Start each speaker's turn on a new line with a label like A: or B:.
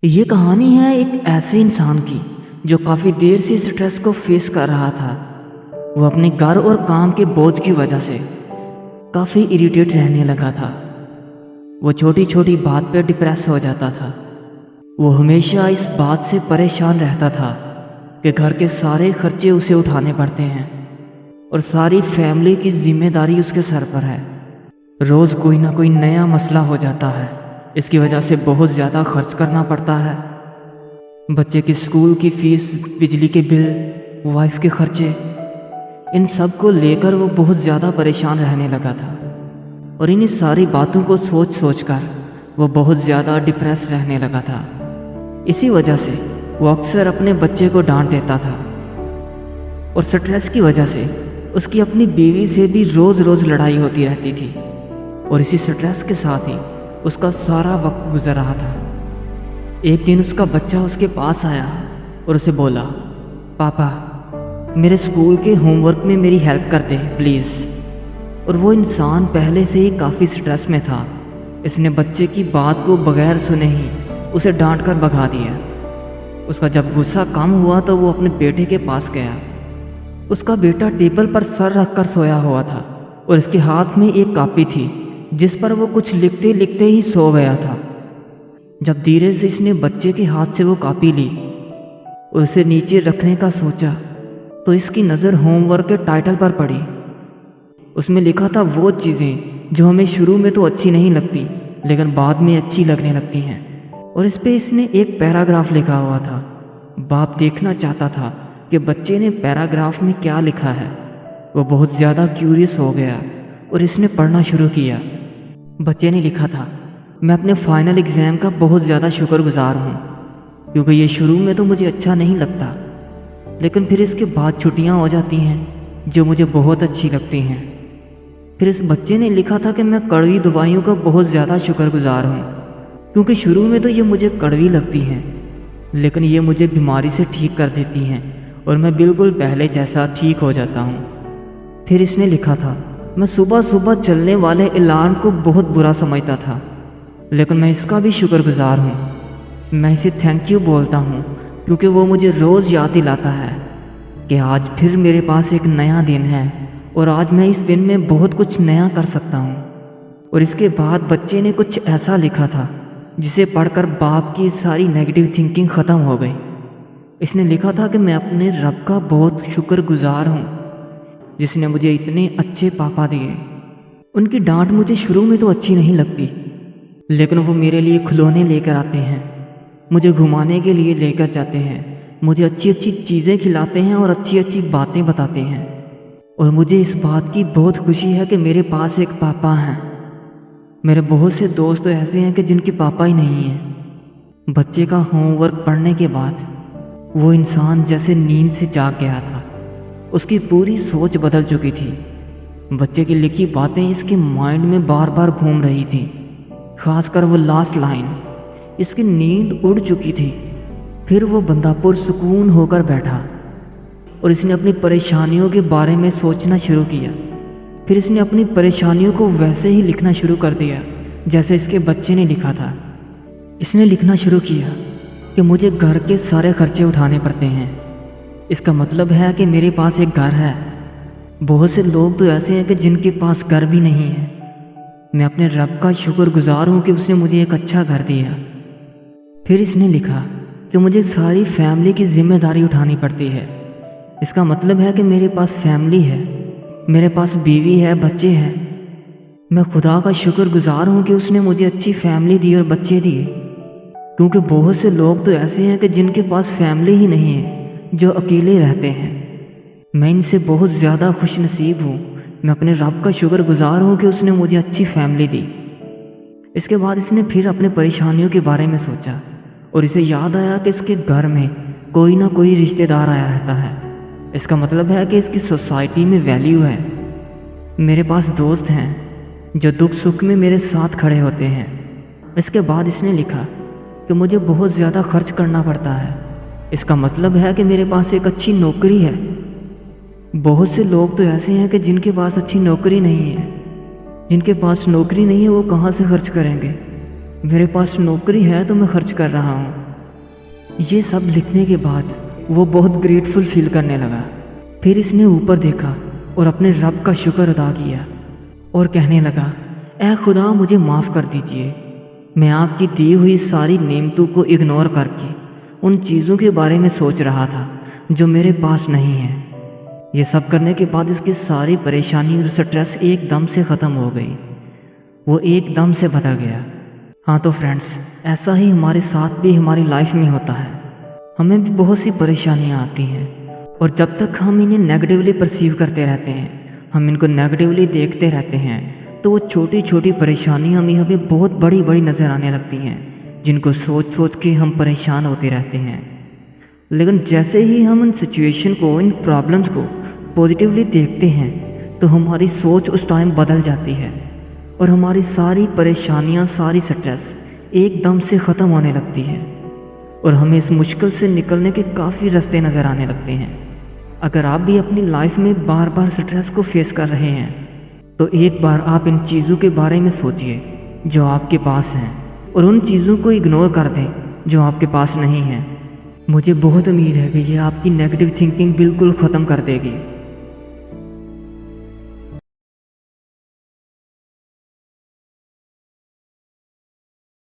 A: ये कहानी है एक ऐसे इंसान की जो काफ़ी देर से स्ट्रेस को फेस कर रहा था। वो अपने घर और काम के बोझ की वजह से काफ़ी इरिटेट रहने लगा था। वो छोटी छोटी बात पर डिप्रेस हो जाता था। वो हमेशा इस बात से परेशान रहता था कि घर के सारे खर्चे उसे उठाने पड़ते हैं और सारी फैमिली की जिम्मेदारी उसके सर पर है। रोज़ कोई ना कोई नया मसला हो जाता है। इसकी वजह से बहुत ज़्यादा खर्च करना पड़ता है। बच्चे की स्कूल की फ़ीस, बिजली के बिल, वाइफ के खर्चे, इन सब को लेकर वो बहुत ज़्यादा परेशान रहने लगा था। और इन्हीं सारी बातों को सोच सोच कर वो बहुत ज़्यादा डिप्रेस रहने लगा था। इसी वजह से वो अक्सर अपने बच्चे को डांट देता था। और स्ट्रेस की वजह से उसकी अपनी बीवी से भी रोज़ रोज़ लड़ाई होती रहती थी। और इसी स्ट्रेस के साथ ही उसका सारा वक्त गुजर रहा था। एक दिन उसका बच्चा उसके पास आया और उसे बोला, पापा मेरे स्कूल के होमवर्क में मेरी हेल्प कर दे प्लीज़। और वो इंसान पहले से ही काफ़ी स्ट्रेस में था। इसने बच्चे की बात को बगैर सुने ही उसे डांट कर भगा दिया। उसका जब गुस्सा कम हुआ तो वो अपने बेटे के पास गया। उसका बेटा टेबल पर सर रखकर सोया हुआ था और इसके हाथ में एक कॉपी थी जिस पर वो कुछ लिखते लिखते ही सो गया था। जब धीरे से इसने बच्चे के हाथ से वो कॉपी ली और उसे नीचे रखने का सोचा तो इसकी नज़र होमवर्क के टाइटल पर पड़ी। उसमें लिखा था वो चीज़ें जो हमें शुरू में तो अच्छी नहीं लगती लेकिन बाद में अच्छी लगने लगती हैं। और इस पे इसने एक पैराग्राफ लिखा हुआ था। बाप देखना चाहता था कि बच्चे ने पैराग्राफ में क्या लिखा है। वो बहुत ज़्यादा क्यूरियस हो गया और इसने पढ़ना शुरू किया। बच्चे ने लिखा था, मैं अपने फाइनल एग्ज़ाम का बहुत ज़्यादा शुक्रगुजार हूँ क्योंकि ये शुरू में तो मुझे अच्छा नहीं लगता लेकिन फिर इसके बाद छुट्टियाँ हो जाती हैं जो मुझे बहुत अच्छी लगती हैं। फिर इस बच्चे ने लिखा था कि मैं कड़वी दवाइयों का बहुत ज़्यादा शुक्रगुजार हूँ क्योंकि शुरू में तो ये मुझे कड़वी लगती हैं लेकिन ये मुझे बीमारी से ठीक कर देती हैं और मैं बिल्कुल पहले जैसा ठीक हो जाता हूँ। फिर इसने लिखा था, मैं सुबह सुबह चलने वाले अलार्म को बहुत बुरा समझता था लेकिन मैं इसका भी शुक्रगुजार हूँ। मैं इसे थैंक यू बोलता हूँ क्योंकि वो मुझे रोज़ याद दिलाता है कि आज फिर मेरे पास एक नया दिन है और आज मैं इस दिन में बहुत कुछ नया कर सकता हूँ। और इसके बाद बच्चे ने कुछ ऐसा लिखा था जिसे पढ़कर बाप की सारी नेगेटिव थिंकिंग ख़त्म हो गई। इसने लिखा था कि मैं अपने रब का बहुत शुक्रगुजार हूँ जिसने मुझे इतने अच्छे पापा दिए। उनकी डांट मुझे शुरू में तो अच्छी नहीं लगती लेकिन वो मेरे लिए खिलौने लेकर आते हैं, मुझे घुमाने के लिए लेकर जाते हैं, मुझे अच्छी अच्छी चीज़ें खिलाते हैं और अच्छी अच्छी बातें बताते हैं। और मुझे इस बात की बहुत खुशी है कि मेरे पास एक पापा हैं। मेरे बहुत से दोस्त तो ऐसे हैं कि जिनके पापा ही नहीं हैं। बच्चे का होमवर्क पढ़ने के बाद वो इंसान जैसे नींद से जाग गया था। उसकी पूरी सोच बदल चुकी थी। बच्चे की लिखी बातें इसके माइंड में बार बार घूम रही थी, खासकर वो लास्ट लाइन। इसकी नींद उड़ चुकी थी। फिर वो बंदा पुरसुकून होकर बैठा और इसने अपनी परेशानियों के बारे में सोचना शुरू किया। फिर इसने अपनी परेशानियों को वैसे ही लिखना शुरू कर दिया जैसे इसके बच्चे ने लिखा था। इसने लिखना शुरू किया कि मुझे घर के सारे खर्चे उठाने पड़ते हैं। इसका मतलब है कि मेरे पास एक घर है। बहुत से लोग तो ऐसे हैं कि जिनके पास घर भी नहीं है। मैं अपने रब का शुक्रगुजार हूँ कि उसने मुझे एक अच्छा घर दिया। फिर इसने लिखा कि मुझे सारी फैमिली की जिम्मेदारी उठानी पड़ती है। इसका मतलब है कि मेरे पास फैमिली है, मेरे पास बीवी है, बच्चे हैं। मैं खुदा का शुक्रगुजार हूँ कि उसने मुझे अच्छी फैमिली दी और बच्चे दिए क्योंकि बहुत से लोग तो ऐसे हैं कि जिनके पास फैमिली ही नहीं है, जो अकेले रहते हैं। मैं इनसे बहुत ज़्यादा खुश नसीब हूँ। मैं अपने रब का शुक्रगुजार हूँ कि उसने मुझे अच्छी फैमिली दी। इसके बाद इसने फिर अपने परेशानियों के बारे में सोचा और इसे याद आया कि इसके घर में कोई ना कोई रिश्तेदार आया रहता है। इसका मतलब है कि इसकी सोसाइटी में वैल्यू है। मेरे पास दोस्त हैं जो दुख सुख में मेरे साथ खड़े होते हैं। इसके बाद इसने लिखा कि मुझे बहुत ज़्यादा खर्च करना पड़ता है। इसका मतलब है कि मेरे पास एक अच्छी नौकरी है। बहुत से लोग तो ऐसे हैं कि जिनके पास अच्छी नौकरी नहीं है। जिनके पास नौकरी नहीं है वो कहाँ से खर्च करेंगे। मेरे पास नौकरी है तो मैं खर्च कर रहा हूँ। یہ سب لکھنے کے بعد وہ بہت گریٹفل فیل کرنے لگا۔ پھر اس نے اوپر دیکھا اور اپنے رب کا شکر ادا کیا اور کہنے لگا، اے خدا مجھے معاف کر دیجئے، میں آپ کی دی ہوئی ساری نعمتوں کو اگنور کر کے ان چیزوں کے بارے میں سوچ رہا تھا جو میرے پاس نہیں ہیں۔ یہ سب کرنے کے بعد اس کی ساری پریشانی اور سٹریس ایک دم سے ختم ہو گئی، وہ ایک دم سے بدل گیا۔ ہاں تو فرینڈس، ایسا ہی ہمارے ساتھ بھی ہماری لائف میں ہوتا ہے۔ ہمیں بھی بہت سی پریشانیاں آتی ہیں، اور جب تک ہم انہیں نیگیٹیولی پرسیو کرتے رہتے ہیں، ہم ان کو نیگیٹیولی دیکھتے رہتے ہیں، تو وہ چھوٹی چھوٹی پریشانیاں ہمیں بہت بڑی بڑی نظر آنے لگتی ہیں، جن کو سوچ سوچ کے ہم پریشان ہوتے رہتے ہیں۔ لیکن جیسے ہی ہم ان سچویشن کو، ان پرابلمز کو پوزیٹیولی دیکھتے ہیں، تو ہماری سوچ اس ٹائم بدل جاتی ہے، اور ہماری ساری پریشانیاں، ساری سٹریس ایک دم سے ختم ہونے لگتی ہے، اور ہمیں اس مشکل سے نکلنے کے کافی راستے نظر آنے لگتے ہیں۔ اگر آپ بھی اپنی لائف میں بار بار سٹریس کو فیس کر رہے ہیں، تو ایک بار آپ ان چیزوں کے بارے میں سوچئے جو آپ کے پاس ہیں، اور ان چیزوں کو اگنور کر دیں جو آپ کے پاس نہیں ہیں۔ مجھے بہت امید ہے کہ یہ آپ کی نیگیٹو تھنکنگ بالکل ختم کر دے گی۔